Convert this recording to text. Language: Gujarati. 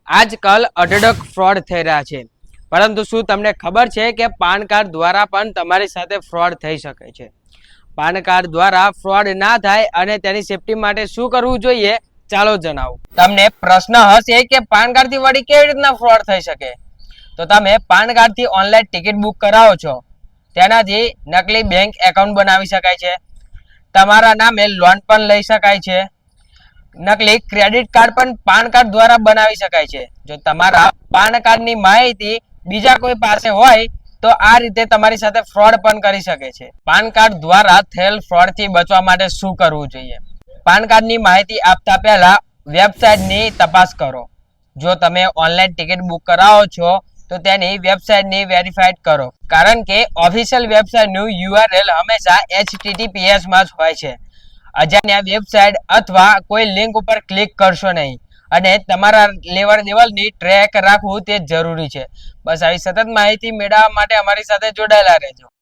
આજકાલ અઢળક ફ્રોડ થઈ રહ્યા છે, પરંતુ શું તમને ખબર છે કે પાન કાર્ડ દ્વારા પણ તમારી સાથે ફ્રોડ થઈ શકે છે? પાન કાર્ડ દ્વારા ફ્રોડ ના થાય અને તેની સેફટી માટે શું કરવું જોઈએ, ચાલો જણાવું. તમને પ્રશ્ન હશે કે પાન કાર્ડ થી વળી કેવી રીતના ફ્રોડ થઈ શકે? તો તમે પાન કાર્ડ થી ઓનલાઈન ટિકિટ બુક કરાવો છો, તેનાથી નકલી બેંક એકાઉન્ટ બનાવી શકાય છે, તમારા નામે લોન પણ લઈ શકાય છે, નકલી ક્રેડિટ કાર્ડ પણ પાન કાર્ડ દ્વારા બનાવી શકાય છે. જો તમારા પાન કાર્ડની માહિતી બીજા કોઈ પાસે હોય તો આ રીતે તમારી સાથે ફ્રોડ પણ કરી શકે છે. પાન કાર્ડ દ્વારા થયેલ ફ્રોડથી બચવા માટે શું કરવું જોઈએ? પાન કાર્ડની માહિતી આપતા પહેલા વેબસાઇટની તપાસ કરો. જો તમે ઓનલાઈન ટિકિટ બુક કરાવો છો તો તેની વેબસાઇટની વેરીફાઈડ કરો, કારણ કે ઓફિશિયલ વેબસાઇટનું URL હંમેશા HTTPS માં જ હોય છે. અજાણ્યા વેબસાઇટ અથવા કોઈ લિંક ઉપર ક્લિક કરશો નહીં અને તમારા લેવડ દેવડની ટ્રેક રાખવું તે જરૂરી છે. બસ આવી સતત માહિતી મેળવવા માટે અમારી સાથે જોડાયેલા રહેજો.